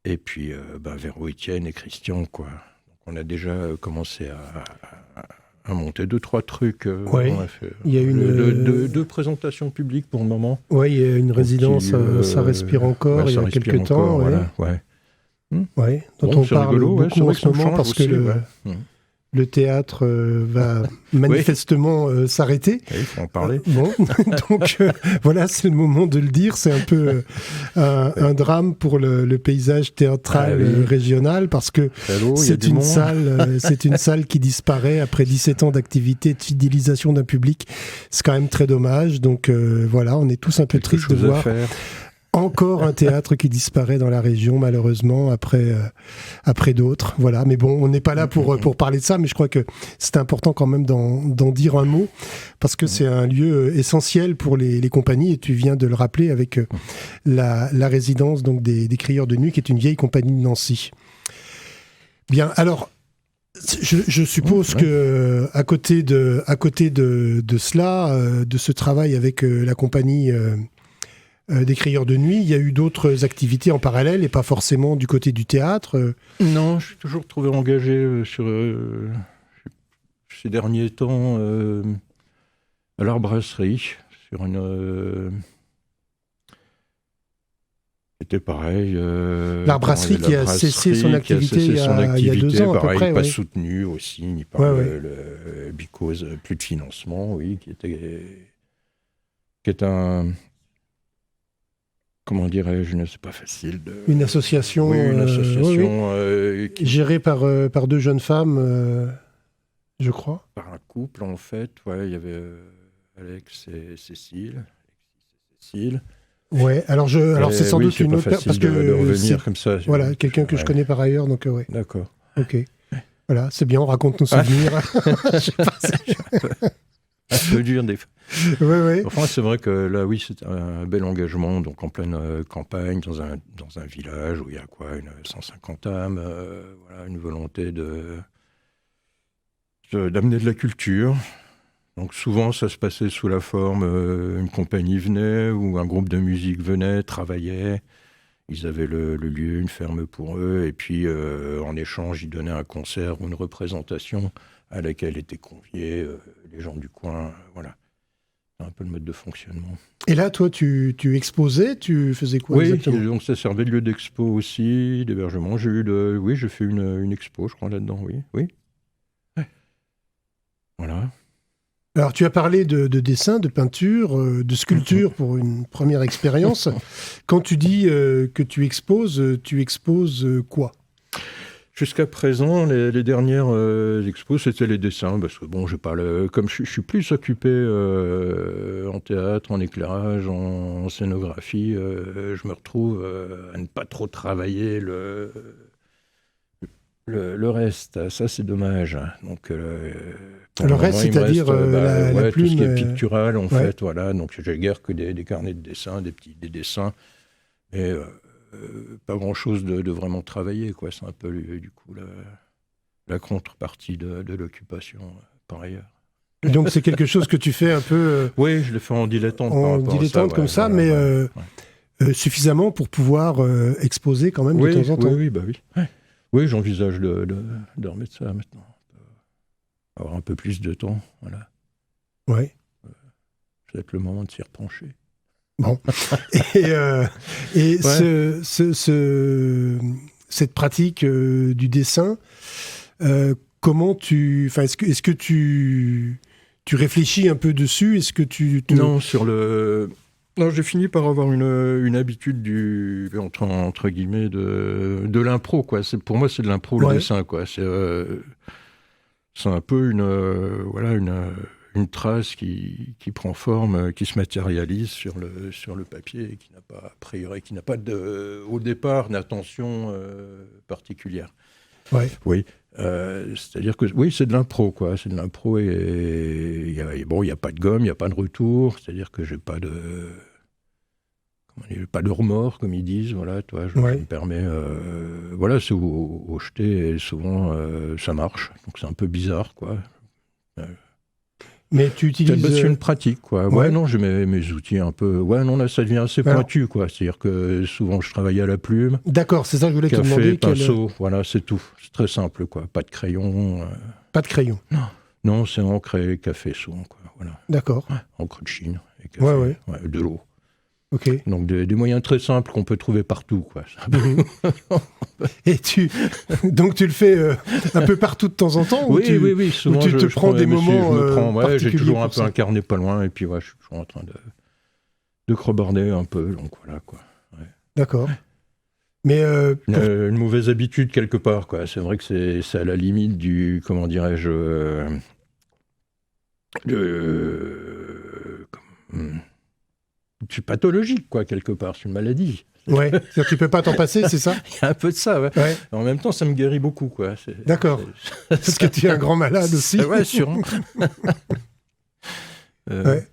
[SPEAKER 5] et puis Véro, Étienne et Christian, quoi. Donc on a déjà commencé à monter 2-3 trucs. On a fait,
[SPEAKER 4] il y a
[SPEAKER 5] deux présentations publiques pour le moment.
[SPEAKER 4] Oui, il y a une résidence, ça respire encore, il y a quelques temps.
[SPEAKER 5] Voilà,
[SPEAKER 4] dont on parle beaucoup en ce moment, parce que le théâtre va manifestement s'arrêter.
[SPEAKER 5] Il faut en parler.
[SPEAKER 4] Bon, donc voilà, c'est le moment de le dire. C'est un peu un drame pour le paysage théâtral régional parce que c'est une salle qui disparaît après 17 ans d'activité, de fidélisation d'un public. C'est quand même très dommage. Donc voilà, on est tous un peu tristes de voir encore un théâtre qui disparaît dans la région, malheureusement, après d'autres. Voilà. Mais bon, on n'est pas là pour parler de ça, mais je crois que c'est important quand même d'en dire un mot, parce que c'est un lieu essentiel pour les compagnies, et tu viens de le rappeler avec la résidence donc, des Crieurs de Nuit, qui est une vieille compagnie de Nancy. Bien, alors... Je suppose que à côté de cela, de ce travail avec la compagnie des Crieurs de Nuit, il y a eu d'autres activités en parallèle et pas forcément du côté du théâtre.
[SPEAKER 5] Non, je suis toujours trouvé engagé sur ces derniers temps à l'Art Brasserie, sur une... C'était pareil.
[SPEAKER 4] L'Art Brasserie qui a cessé son activité il y a 2 ans à peu près.
[SPEAKER 5] Pas soutenu aussi, ni par because plus de financement, oui, qui est un... Comment dirais-je, c'est pas facile.
[SPEAKER 4] Une association, gérée par 2 jeunes femmes, je crois.
[SPEAKER 5] Par un couple, en fait. Il y avait Alex et Cécile. Ouais, alors
[SPEAKER 4] c'est sans doute une autre
[SPEAKER 5] parce que de revenir comme ça.
[SPEAKER 4] Voilà, quelqu'un que je connais par ailleurs, donc ouais.
[SPEAKER 5] D'accord.
[SPEAKER 4] Ok. Voilà, c'est bien, on raconte nos souvenirs.
[SPEAKER 5] Un peu dur des fois.
[SPEAKER 4] Oui.
[SPEAKER 5] Enfin, c'est vrai que là, oui, c'est un bel engagement, donc en pleine campagne, dans un village où il y a 150 âmes, une volonté d'amener de la culture. Donc souvent, ça se passait sous la forme, une compagnie venait ou un groupe de musique venait, travaillait. Ils avaient le lieu, une ferme pour eux, et puis en échange, ils donnaient un concert ou une représentation à laquelle étaient conviés les gens du coin. Voilà, c'est un peu le mode de fonctionnement.
[SPEAKER 4] Et là, toi, tu exposais, tu faisais quoi exactement ?
[SPEAKER 5] Oui, donc ça servait de lieu d'expo aussi, d'hébergement. J'ai fait une expo, je crois, là-dedans, oui. Ouais. Voilà.
[SPEAKER 4] Alors, tu as parlé de dessin, de peinture, de sculpture pour une première expérience. Quand tu dis que tu exposes quoi ?
[SPEAKER 5] Jusqu'à présent, les dernières expos, c'était les dessins, parce que bon, comme je suis plus occupé en théâtre, en éclairage, en scénographie, je me retrouve à ne pas trop travailler le reste. Ça, c'est dommage. Donc,
[SPEAKER 4] le reste, c'est-à-dire la plume,
[SPEAKER 5] tout ce qui est pictural, en fait. Voilà. Donc, j'ai guère que des carnets de dessin, des dessins, mais pas grand-chose de vraiment travaillé, quoi. C'est un peu, du coup, la contrepartie de l'occupation, par ailleurs.
[SPEAKER 4] Donc, c'est quelque chose que tu fais un peu...
[SPEAKER 5] oui, je le fais en dilettante.
[SPEAKER 4] En dilettante, comme ça, mais suffisamment pour pouvoir exposer quand même de temps en temps.
[SPEAKER 5] Oui. Oui, j'envisage de remettre ça maintenant. Avoir un peu plus de temps, voilà.
[SPEAKER 4] Ouais.
[SPEAKER 5] C'est peut-être le moment de s'y repencher.
[SPEAKER 4] Bon. Et cette pratique du dessin, comment est-ce que tu réfléchis un peu dessus ? Est-ce que
[SPEAKER 5] Non, j'ai fini par avoir une habitude entre guillemets de l'impro, quoi. Pour moi, c'est de l'impro, le dessin, quoi. C'est un peu une trace qui prend forme, qui se matérialise sur le papier et qui n'a pas, a priori, au départ, d'intention particulière.
[SPEAKER 4] Ouais.
[SPEAKER 5] Oui. C'est-à-dire que oui, c'est de l'impro, quoi. C'est de l'impro et il y a pas de gomme, il y a pas de retour. C'est-à-dire que j'ai pas de remords, comme ils disent. Voilà, toi, je me permets. C'est au jeté et souvent ça marche. Donc c'est un peu bizarre, quoi.
[SPEAKER 4] Mais tu utilises...
[SPEAKER 5] C'est une pratique, quoi. Ouais, non, j'ai mes outils un peu... Ouais, non, là, ça devient assez pointu, quoi. C'est-à-dire que souvent, je travaille à la plume.
[SPEAKER 4] D'accord, c'est ça que je voulais te demander.
[SPEAKER 5] Pinceau, voilà, c'est tout. C'est très simple, quoi. Pas de crayon.
[SPEAKER 4] Pas de crayon.
[SPEAKER 5] Non, c'est encre et café, souvent, quoi. Voilà.
[SPEAKER 4] D'accord.
[SPEAKER 5] Ouais, encre de Chine et café. De l'eau.
[SPEAKER 4] Ok.
[SPEAKER 5] Donc des moyens très simples qu'on peut trouver partout, quoi.
[SPEAKER 4] Et donc tu le fais un peu partout de temps en temps?
[SPEAKER 5] Oui. Souvent,
[SPEAKER 4] ou tu te prends des moments
[SPEAKER 5] j'ai toujours un peu un
[SPEAKER 4] ça.
[SPEAKER 5] carnet pas loin, et puis je suis toujours en train de crebarder un peu, donc voilà, quoi. Ouais.
[SPEAKER 4] D'accord. Mais
[SPEAKER 5] une mauvaise habitude quelque part, quoi. C'est vrai que c'est à la limite du, comment dirais-je, c'est pathologique, quoi, quelque part. C'est une maladie.
[SPEAKER 4] ouais, c'est-à-dire que tu peux pas t'en passer, c'est ça?
[SPEAKER 5] Il y a un peu de ça, ouais.
[SPEAKER 4] Ouais.
[SPEAKER 5] En même temps, ça me guérit beaucoup, quoi.
[SPEAKER 4] D'accord. Parce que tu es un grand malade aussi.
[SPEAKER 5] Ouais, sûrement.
[SPEAKER 4] Ouais.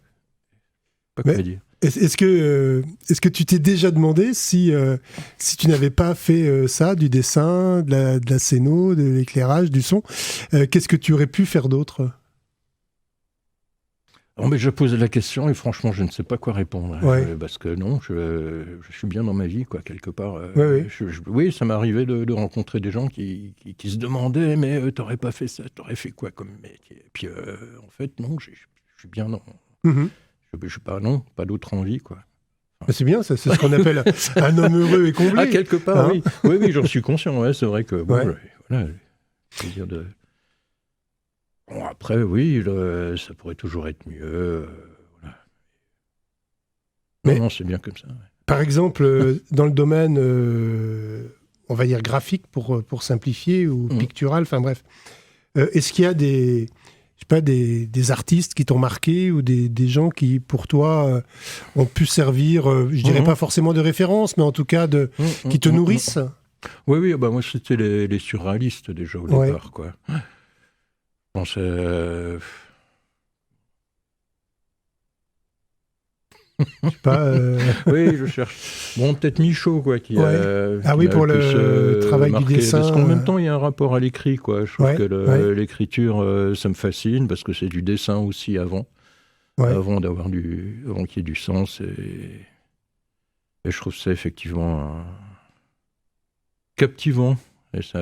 [SPEAKER 5] Pas quoi
[SPEAKER 4] Mais-
[SPEAKER 5] dire.
[SPEAKER 4] Est-ce que tu t'es déjà demandé si tu n'avais pas fait ça, du dessin, de la scéno, de l'éclairage, du son, qu'est-ce que tu aurais pu faire d'autre?
[SPEAKER 5] Non, mais je pose la question et franchement, je ne sais pas quoi répondre.
[SPEAKER 4] Ouais.
[SPEAKER 5] Parce que non, je suis bien dans ma vie, quoi, quelque part.
[SPEAKER 4] Ouais.
[SPEAKER 5] Oui, ça m'est arrivé de rencontrer des gens qui se demandaient, mais t'aurais pas fait ça, t'aurais fait quoi comme métier? Et puis, en fait, non, je suis bien dans...
[SPEAKER 4] Mhm.
[SPEAKER 5] Je suis pas, non, pas d'autre envie, quoi.
[SPEAKER 4] Bah, c'est bien, ça, c'est ce qu'on appelle un homme heureux et comblé.
[SPEAKER 5] Ah, quelque part,
[SPEAKER 4] Hein?
[SPEAKER 5] oui, j'en suis conscient, ouais, c'est vrai que, bon,
[SPEAKER 4] Ouais.
[SPEAKER 5] voilà, le plaisir de... Bon, après, oui, ça pourrait toujours être mieux, voilà.
[SPEAKER 4] Mais-
[SPEAKER 5] Non, c'est bien comme ça, ouais.
[SPEAKER 4] Par exemple, dans le domaine, on va dire graphique pour simplifier, ou pictural, enfin bref, est-ce qu'il y a des artistes qui t'ont marqué, ou des gens qui, pour toi, ont pu servir, je dirais pas forcément de référence, mais en tout cas qui te nourrissent?
[SPEAKER 5] Oui, bah moi c'était les surréalistes déjà au
[SPEAKER 4] Ouais.
[SPEAKER 5] départ, quoi. Je pense,
[SPEAKER 4] Je sais pas.
[SPEAKER 5] oui, je cherche. Bon, peut-être Michaud, quoi, qui
[SPEAKER 4] Ouais.
[SPEAKER 5] a.
[SPEAKER 4] Ah
[SPEAKER 5] qui
[SPEAKER 4] oui,
[SPEAKER 5] m'a
[SPEAKER 4] pour
[SPEAKER 5] plus,
[SPEAKER 4] le travail du
[SPEAKER 5] marqué.
[SPEAKER 4] dessin.
[SPEAKER 5] Parce qu'en même temps, il y a un rapport à l'écrit, quoi. Je trouve
[SPEAKER 4] Ouais,
[SPEAKER 5] que l'écriture, ça me fascine parce que c'est du dessin aussi avant d'avoir avant qu'il y ait du sens, et je trouve ça effectivement captivant, et ça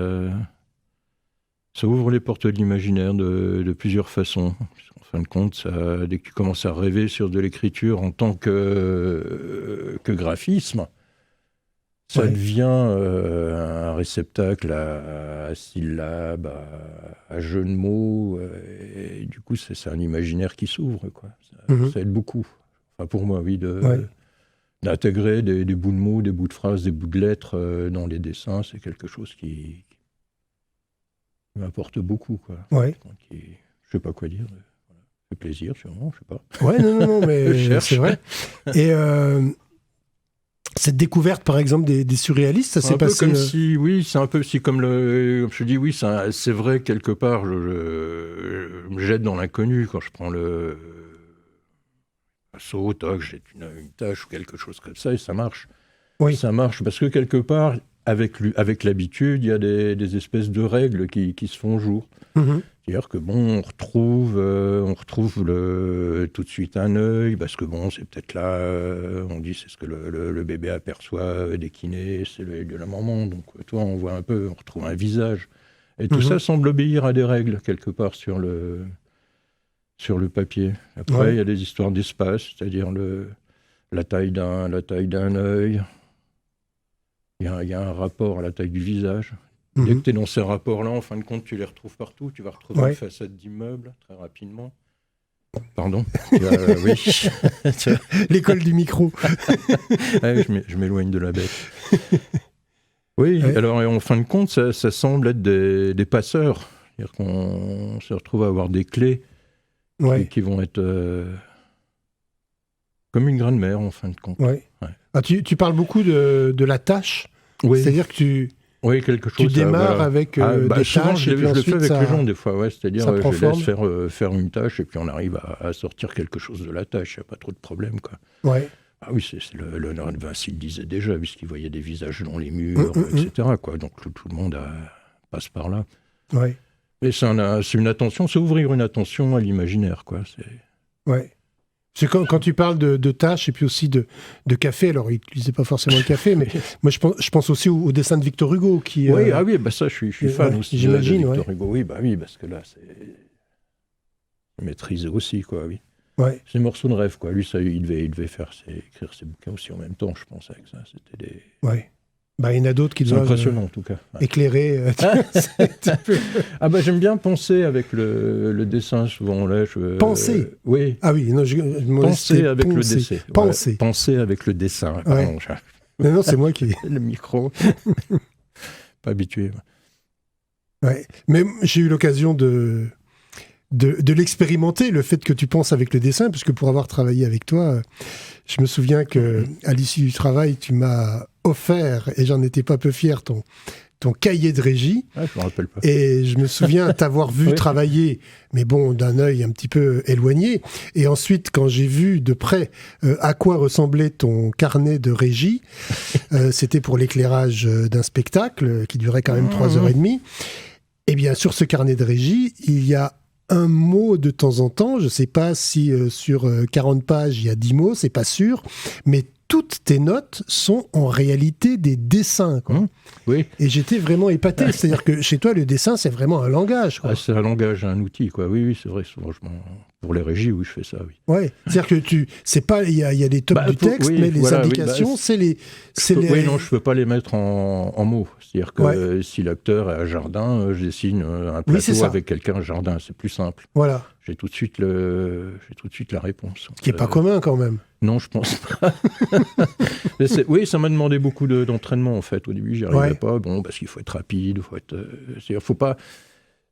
[SPEAKER 5] ouvre les portes de l'imaginaire de plusieurs façons. En fin de compte, dès que tu commences à rêver sur de l'écriture en tant que graphisme, ça devient un réceptacle à syllabes, à jeux de mots, et du coup, c'est un imaginaire qui s'ouvre, quoi. Ça aide beaucoup. Enfin, pour moi, oui, d'intégrer des bouts de mots, des bouts de phrases, des bouts de lettres dans les dessins, c'est quelque chose qui m'apporte beaucoup, quoi.
[SPEAKER 4] Ouais.
[SPEAKER 5] Je sais pas quoi dire. Ça fait plaisir, sûrement, je sais pas.
[SPEAKER 4] Ouais, non, mais
[SPEAKER 5] Je cherche.
[SPEAKER 4] c'est vrai. Et cette découverte, par exemple, des surréalistes, ça s'est passé...
[SPEAKER 5] C'est un peu aussi comme je dis, oui, c'est vrai, quelque part, je me jette dans l'inconnu quand je prends le saut, toc, j'ai une tâche ou quelque chose comme ça, et ça marche.
[SPEAKER 4] Oui.
[SPEAKER 5] Ça marche, parce que quelque part, avec l'habitude, il y a des espèces de règles qui se font jour. C'est-à-dire que bon, on retrouve tout de suite un œil, parce que bon, c'est peut-être là, on dit c'est ce que le bébé aperçoit dès qu'il naît, c'est l'œil de la maman, donc toi on voit un peu, on retrouve un visage. Et tout ça semble obéir à des règles, quelque part, sur le papier. Après, il y a des histoires d'espace, c'est-à-dire la taille d'un œil. Il y a un rapport à la taille du visage. Dès que tu es dans ces rapports-là, en fin de compte, tu les retrouves partout. Tu vas retrouver une façade d'immeuble très rapidement. Pardon. Oui.
[SPEAKER 4] L'école du micro.
[SPEAKER 5] Je m'éloigne de la bête. Oui, alors en fin de compte, ça semble être des passeurs. C'est-à-dire qu'on se retrouve à avoir des clés qui vont être comme une grand-mère, en fin de compte.
[SPEAKER 4] Ouais. Ah, tu parles beaucoup de la tâche. C'est-à-dire que
[SPEAKER 5] quelque chose.
[SPEAKER 4] Tu démarres avec des
[SPEAKER 5] souvent,
[SPEAKER 4] tâches.
[SPEAKER 5] je le fais avec les gens des fois. C'est-à-dire, je laisse faire une tâche et puis on arrive à sortir quelque chose de la tâche. Il n'y a pas trop de problème, quoi.
[SPEAKER 4] Ouais.
[SPEAKER 5] Ah oui, c'est Léonard de Vinci le disait déjà, puisqu'il voyait des visages dans les murs, etc., quoi. Donc tout le monde passe par là.
[SPEAKER 4] Ouais.
[SPEAKER 5] Mais c'est une attention, c'est ouvrir une attention à l'imaginaire, quoi.
[SPEAKER 4] Ouais. C'est quand tu parles de tâches et puis aussi de café, alors il n'utilisait pas forcément le café, mais moi je pense aussi au dessin de Victor Hugo qui...
[SPEAKER 5] ça je suis fan aussi
[SPEAKER 4] j'imagine,
[SPEAKER 5] de Victor Hugo, oui, parce que là c'est maîtrisé aussi, quoi, oui.
[SPEAKER 4] Ouais.
[SPEAKER 5] Ces morceaux de rêve, quoi. Lui, ça, il devait écrire ses bouquins aussi en même temps, je pense, avec ça. C'était des...
[SPEAKER 4] Ouais. Bah, il y en a d'autres qui
[SPEAKER 5] C'est
[SPEAKER 4] doivent
[SPEAKER 5] impressionnant, en tout cas. Ouais.
[SPEAKER 4] éclairer.
[SPEAKER 5] Ah bah j'aime bien penser avec le dessin, souvent. Là,
[SPEAKER 4] Penser
[SPEAKER 5] oui.
[SPEAKER 4] Ah oui, non,
[SPEAKER 5] Penser avec le
[SPEAKER 4] penser.
[SPEAKER 5] dessin.
[SPEAKER 4] Penser.
[SPEAKER 5] Ouais, penser avec le dessin.
[SPEAKER 4] Ouais.
[SPEAKER 5] Pardon,
[SPEAKER 4] Non, c'est moi qui...
[SPEAKER 5] le micro. Pas habitué.
[SPEAKER 4] Ouais. Mais j'ai eu l'occasion de l'expérimenter, le fait que tu penses avec le dessin, puisque pour avoir travaillé avec toi, je me souviens qu'à l'issue du travail, tu m'as offert, et j'en étais pas peu fier, ton cahier de régie.
[SPEAKER 5] Ah, je me rappelle pas.
[SPEAKER 4] Et je me souviens t'avoir vu
[SPEAKER 5] Oui.
[SPEAKER 4] travailler, mais bon, d'un œil un petit peu éloigné. Et ensuite, quand j'ai vu de près à quoi ressemblait ton carnet de régie, c'était pour l'éclairage d'un spectacle qui durait quand même 3h30. Eh bien, sur ce carnet de régie, il y a un mot de temps en temps. Je ne sais pas si sur 40 pages, il y a 10 mots, c'est pas sûr. Mais toutes tes notes sont en réalité des dessins, quoi.
[SPEAKER 5] Oui.
[SPEAKER 4] Et j'étais vraiment épaté. C'est-à-dire que chez toi, le dessin, c'est vraiment un langage, quoi.
[SPEAKER 5] Ah, c'est un langage, un outil, quoi. Oui, c'est vrai. Souvent, pour les régies, oui, je fais ça, oui.
[SPEAKER 4] Ouais. C'est-à-dire que c'est pas, il y a des tops du texte,
[SPEAKER 5] oui,
[SPEAKER 4] mais les
[SPEAKER 5] voilà,
[SPEAKER 4] indications, c'est les.
[SPEAKER 5] Oui, non, je peux pas les mettre en mots. C'est-à-dire que si l'acteur est à Jardin, je dessine un plateau avec quelqu'un à Jardin. C'est plus simple.
[SPEAKER 4] Voilà.
[SPEAKER 5] J'ai tout de suite la réponse.
[SPEAKER 4] Ce qui est pas commun, quand même.
[SPEAKER 5] Non, je pense pas. Mais oui, ça m'a demandé beaucoup d'entraînement, en fait. Au début, j'y arrivais pas. Bon, parce qu'il faut être rapide, faut pas.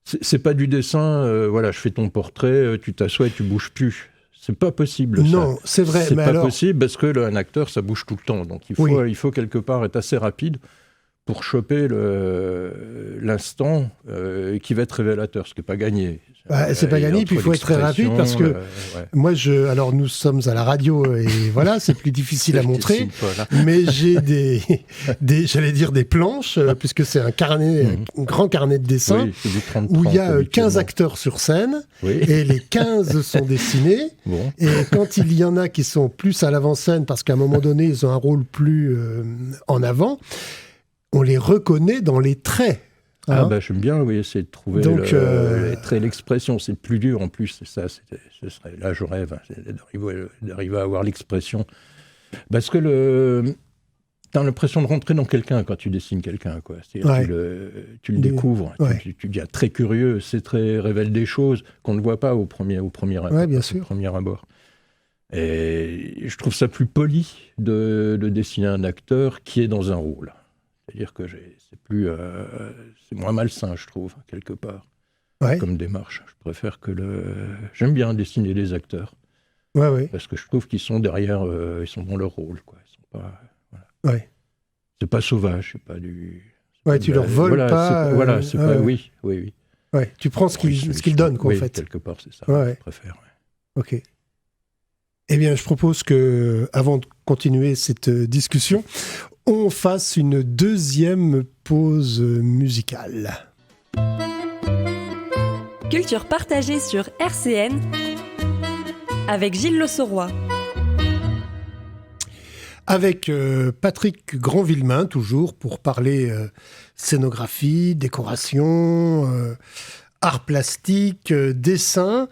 [SPEAKER 5] C'est pas du dessin. Voilà, je fais ton portrait, tu t'assois et tu bouges plus. C'est pas possible.
[SPEAKER 4] Non,
[SPEAKER 5] ça.
[SPEAKER 4] c'est vrai.
[SPEAKER 5] C'est
[SPEAKER 4] mais
[SPEAKER 5] pas
[SPEAKER 4] alors...
[SPEAKER 5] possible parce que un acteur, ça bouge tout le temps. Donc il faut quelque part être assez rapide pour choper l'instant qui va être révélateur, ce qui n'est pas gagné.
[SPEAKER 4] C'est pas gagné, puis il faut être très rapide parce que moi, alors nous sommes à la radio et voilà, c'est plus difficile à montrer, mais j'ai j'allais dire des planches, puisque c'est un grand carnet de dessin, où il y a 15 acteurs sur scène, et les 15 sont dessinés, et quand il y en a qui sont plus à l'avant-scène, parce qu'à un moment donné, ils ont un rôle plus en avant, on les reconnaît dans les traits.
[SPEAKER 5] Ah bah j'aime bien, oui, essayer de trouver les traits, l'expression, c'est plus dur en plus, c'est ça, là je rêve, d'arriver à avoir l'expression. Parce que t'as l'impression de rentrer dans quelqu'un quand tu dessines quelqu'un, quoi. Tu le découvres, tu deviens très curieux, révèle des choses qu'on ne voit pas au premier abord. Et je trouve ça plus poli de dessiner un acteur qui est dans un rôle. C'est-à-dire que c'est moins malsain, je trouve, quelque part, comme démarche. Je préfère j'aime bien dessiner des acteurs, parce que je trouve qu'ils sont derrière, ils sont dans leur rôle, quoi. Ils sont pas, c'est pas sauvage, c'est pas du.
[SPEAKER 4] Tu leur voles pas.
[SPEAKER 5] C'est pas. Oui.
[SPEAKER 4] Tu prends ce qu'ils donnent, quoi, en fait.
[SPEAKER 5] Quelque part, c'est ça. Je préfère.
[SPEAKER 4] Ok. Eh bien, je propose que, avant de continuer cette discussion, on fasse une deuxième pause musicale.
[SPEAKER 3] Culture partagée sur RCN avec Gilles Lossoroy.
[SPEAKER 4] Avec Patrick Grandvillemain, toujours, pour parler scénographie, décoration, art plastique, dessin,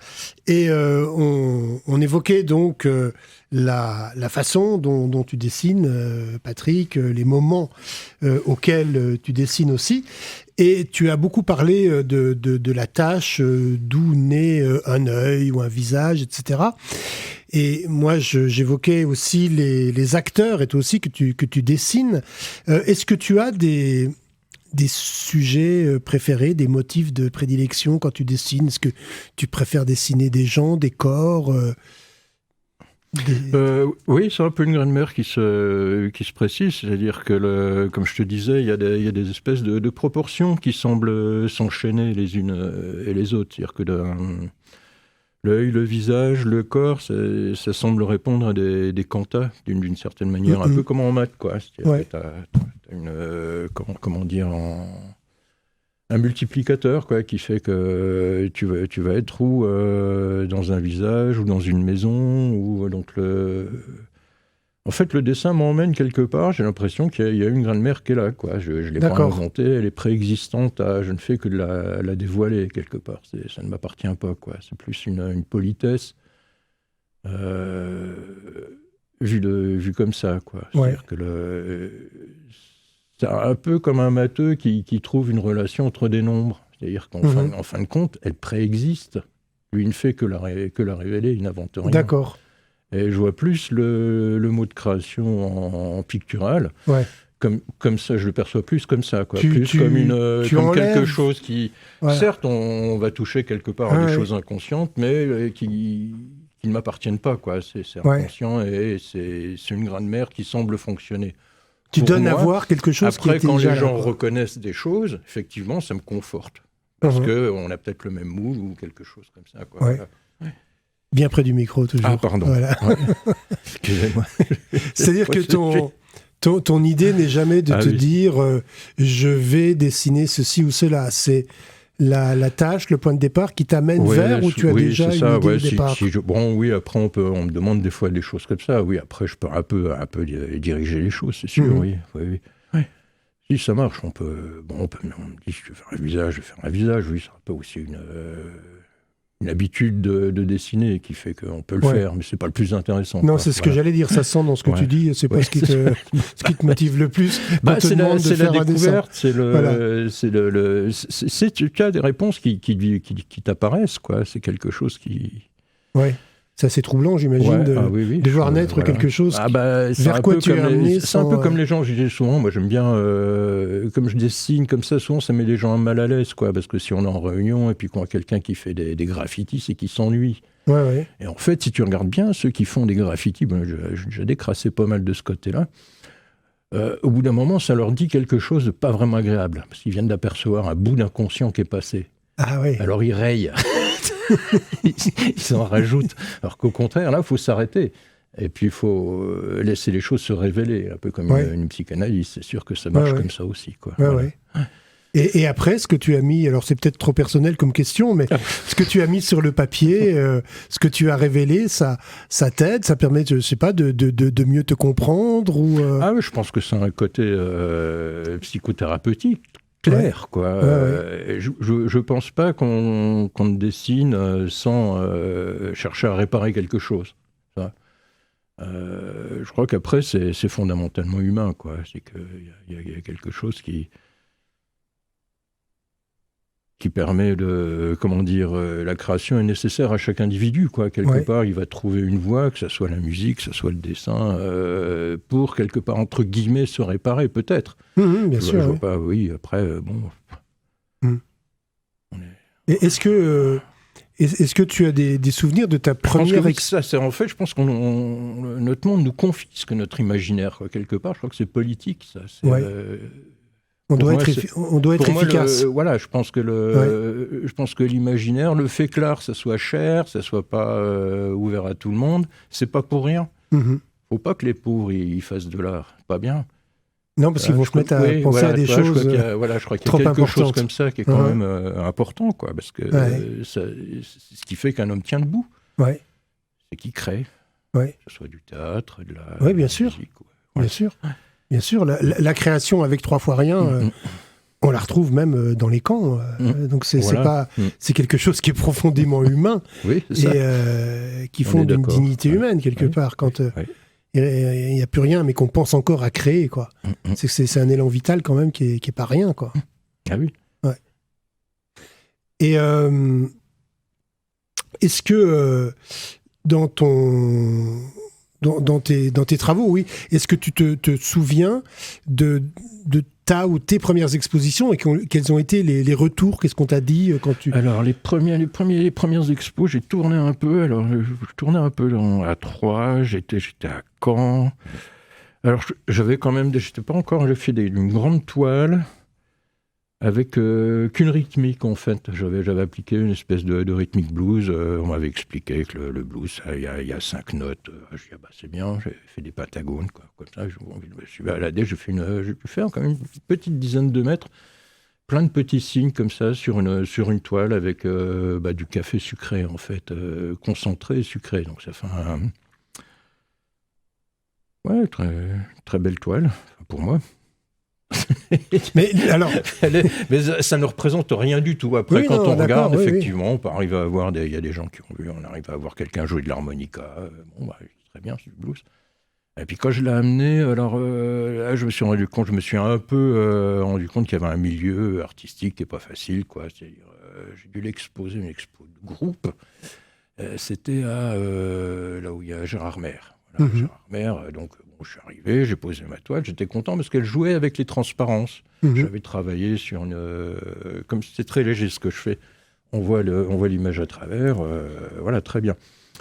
[SPEAKER 4] et on évoquait donc la façon dont tu dessines, Patrick, les moments auxquels tu dessines aussi, et tu as beaucoup parlé de la tâche, d'où naît un œil ou un visage, etc. Et moi, j'évoquais aussi les acteurs, et toi aussi que tu dessines. Est-ce que tu as des sujets préférés, des motifs de prédilection quand tu dessines? Est-ce que tu préfères dessiner des gens, des corps
[SPEAKER 5] Oui, c'est un peu une graine mère qui se précise. C'est-à-dire que, comme je te disais, il y a des espèces de proportions qui semblent s'enchaîner les unes et les autres. C'est-à-dire que l'œil, le visage, le corps, ça semble répondre à des quantas d'une certaine manière, un peu comme en maths, quoi. T'as comment dire, un multiplicateur, quoi, qui fait que tu vas être ou dans un visage ou dans une maison, ou donc en fait, le dessin m'emmène quelque part. J'ai l'impression qu'il y a une grand-mère qui est là, quoi. Je l'ai pas inventée, elle est préexistante. Je ne fais que de la dévoiler quelque part. Ça ne m'appartient pas, quoi. C'est plus une politesse vu comme ça, quoi.
[SPEAKER 4] Ouais.
[SPEAKER 5] C'est-à-dire que c'est un peu comme un matheux qui trouve une relation entre des nombres. C'est-à-dire qu'en fin de compte, elle préexiste. Lui, il ne fait que la révéler, il n'invente rien.
[SPEAKER 4] D'accord.
[SPEAKER 5] Et je vois plus le mot de création en pictural.
[SPEAKER 4] Ouais.
[SPEAKER 5] Comme ça, je le perçois plus comme ça, quoi.
[SPEAKER 4] Comme
[SPEAKER 5] Quelque chose qui...
[SPEAKER 4] Voilà.
[SPEAKER 5] Certes, on va toucher quelque part à des choses inconscientes, mais qui ne m'appartiennent pas, quoi. C'est inconscient et c'est une graine de mer qui semble fonctionner.
[SPEAKER 4] Tu
[SPEAKER 5] Pour
[SPEAKER 4] donnes
[SPEAKER 5] moi,
[SPEAKER 4] à voir quelque chose qui
[SPEAKER 5] après,
[SPEAKER 4] était
[SPEAKER 5] quand
[SPEAKER 4] déjà
[SPEAKER 5] les gens
[SPEAKER 4] là, quoi.
[SPEAKER 5] reconnaissent des choses, effectivement, ça me conforte. Parce qu'on a peut-être le même moule ou quelque chose comme ça, quoi.
[SPEAKER 4] Ouais. Bien près du micro, toujours.
[SPEAKER 5] Ah, pardon.
[SPEAKER 4] Voilà.
[SPEAKER 5] Ouais. Excusez-moi.
[SPEAKER 4] C'est-à-dire que ton idée n'est jamais de te dire je vais dessiner ceci ou cela. C'est la tâche, le point de départ qui t'amène vers où tu as déjà une idée de départ.
[SPEAKER 5] Oui, après on me demande des fois des choses comme ça. Oui, après je peux un peu diriger les choses, c'est sûr. Oui. Si ça marche, on me dit si je veux faire un visage, oui, c'est un peu aussi une habitude de dessiner qui fait qu'on peut le faire, mais c'est pas le plus intéressant.
[SPEAKER 4] Non, c'est ce que j'allais dire, ça sent dans ce que tu dis, c'est pas ce qui te motive le plus.
[SPEAKER 5] C'est la découverte, tu as des réponses qui t'apparaissent, quoi. C'est quelque chose qui...
[SPEAKER 4] Ouais. C'est assez troublant, j'imagine, de voir naître quelque chose vers quoi tu es amené.
[SPEAKER 5] C'est un peu comme les gens, je disais souvent, moi j'aime bien, comme je dessine comme ça, souvent ça met les gens mal à l'aise, quoi, parce que si on est en réunion et puis qu'on a quelqu'un qui fait des graffitis, c'est qu'il s'ennuie.
[SPEAKER 4] Ouais.
[SPEAKER 5] Et en fait, si tu regardes bien, ceux qui font des graffitis, j'ai décrassé pas mal de ce côté-là, au bout d'un moment, ça leur dit quelque chose de pas vraiment agréable, parce qu'ils viennent d'apercevoir un bout d'inconscient qui est passé.
[SPEAKER 4] Ah oui.
[SPEAKER 5] Alors ils rayent. Ils s'en rajoutent. Alors qu'au contraire, là, il faut s'arrêter. Et puis, il faut laisser les choses se révéler. Un peu comme une psychanalyse. C'est sûr que ça marche comme ça aussi, quoi.
[SPEAKER 4] Ouais. Et après, ce que tu as mis, alors c'est peut-être trop personnel comme question, mais ce que tu as mis sur le papier, ce que tu as révélé, ça t'aide, ça permet, je sais pas, de mieux te comprendre ou
[SPEAKER 5] Ah oui, je pense que c'est un côté psychothérapeutique. Clair, quoi. Je pense pas qu'on dessine sans chercher à réparer quelque chose. Ça. Je crois qu'après, c'est fondamentalement humain, quoi. C'est qu'il y a quelque chose qui permet de, comment dire, la création est nécessaire à chaque individu, quoi. Quelque part, il va trouver une voie, que ce soit la musique, que ce soit le dessin, pour quelque part, entre guillemets, se réparer, peut-être.
[SPEAKER 4] Bien sûr.
[SPEAKER 5] Je vois pas, après, bon...
[SPEAKER 4] Est-ce que tu as des souvenirs de ta première...
[SPEAKER 5] En fait, je pense que notre monde nous confisque notre imaginaire, quoi, quelque part. Je crois que c'est politique, ça.
[SPEAKER 4] On doit être efficace.
[SPEAKER 5] Je pense que l'imaginaire, le fait que l'art, ça soit cher, ça soit pas ouvert à tout le monde, c'est pas pour rien. Faut pas que les pauvres ils fassent de l'art, pas bien.
[SPEAKER 4] Non, parce qu'ils vont se mettre à penser à des choses
[SPEAKER 5] je crois qu'il y a quelque chose comme ça qui est quand même important, quoi, parce que c'est ce qui fait qu'un homme tient debout. C'est qu'il crée, que ce soit du théâtre, de la musique.
[SPEAKER 4] Bien sûr, la création avec 3 fois rien, on la retrouve même dans les camps. Donc c'est quelque chose qui est profondément humain et qui fonde une dignité humaine quelque part quand il n'y a plus rien, mais qu'on pense encore à créer, quoi. C'est un élan vital quand même qui est pas rien, quoi.
[SPEAKER 5] Ah oui.
[SPEAKER 4] Et est-ce que dans tes travaux, est-ce que tu te souviens de ta ou tes premières expositions et quels ont été les retours? Qu'est-ce qu'on t'a dit quand tu...
[SPEAKER 5] Alors, les premières expos, j'ai tourné un peu. Alors, je tournais un peu à Troyes, j'étais à Caen. Alors, j'avais quand même... J'étais pas encore... J'ai fait une grande toile avec qu'une rythmique, en fait. J'avais appliqué une espèce de rythmique blues. On m'avait expliqué que le blues, il y a 5 notes. Je dis, c'est bien, j'ai fait des pentagones, quoi. Comme ça, je me suis baladé, j'ai pu faire quand même une petite dizaine de mètres, plein de petits signes comme ça sur une toile avec du café sucré, en fait, concentré et sucré. Donc ça fait très, très belle toile, pour moi.
[SPEAKER 4] Mais alors,
[SPEAKER 5] Mais ça ne représente rien du tout. Après,
[SPEAKER 4] Oui,
[SPEAKER 5] quand
[SPEAKER 4] non,
[SPEAKER 5] on regarde,
[SPEAKER 4] d'accord, oui,
[SPEAKER 5] effectivement, on peut arriver à voir il y a des gens qui ont vu, on arrive à voir quelqu'un jouer de l'harmonica. Bon, bah, très bien, c'est du blues. Et puis quand je l'ai amené, alors là, je me suis un peu rendu compte qu'il y avait un milieu artistique qui n'est pas facile, quoi. C'est-à-dire, j'ai dû l'exposer, une expo de groupe. C'était là où il y a Gérard Maire. Voilà, Gérard Maire, donc bon, je suis arrivé, j'ai posé ma toile, j'étais content parce qu'elle jouait avec les transparences. J'avais travaillé sur comme c'est très léger ce que je fais, on voit l'image à travers, voilà, très bien.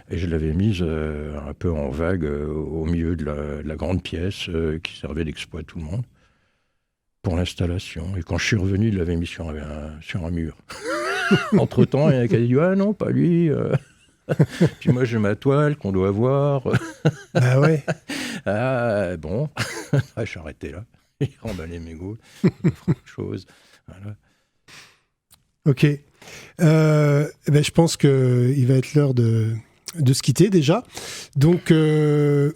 [SPEAKER 5] Et je l'avais mise un peu en vague au milieu de la grande pièce qui servait d'expo à tout le monde pour l'installation. Et quand je suis revenu, il l'avait mis sur un mur. Entre-temps, il y en a qui a dit « Ah non, pas lui !» Puis moi, j'ai ma toile qu'on doit voir.
[SPEAKER 4] bah ouais.
[SPEAKER 5] Ah bon, je suis arrêté là. J'ai remballé mes gouttes, j'ai fait autre chose. Voilà.
[SPEAKER 4] Ok. Je pense qu'il va être l'heure de se quitter déjà. Donc,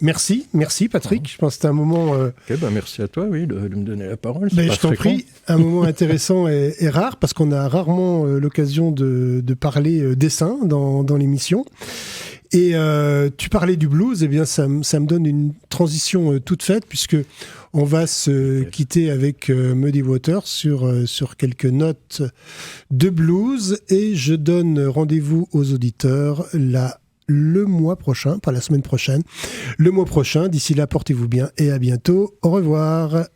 [SPEAKER 4] merci Patrick. Je pense que c'était un moment...
[SPEAKER 5] Ok, merci à toi, oui, de me donner la parole.
[SPEAKER 4] je t'en prie, un moment intéressant et rare, parce qu'on a rarement l'occasion de parler dessin dans l'émission. Et tu parlais du blues, eh bien ça me donne une transition toute faite, puisque on va se quitter avec Muddy Waters sur quelques notes de blues, et je donne rendez-vous aux auditeurs le mois prochain, pas la semaine prochaine, le mois prochain. D'ici là, portez-vous bien et à bientôt. Au revoir.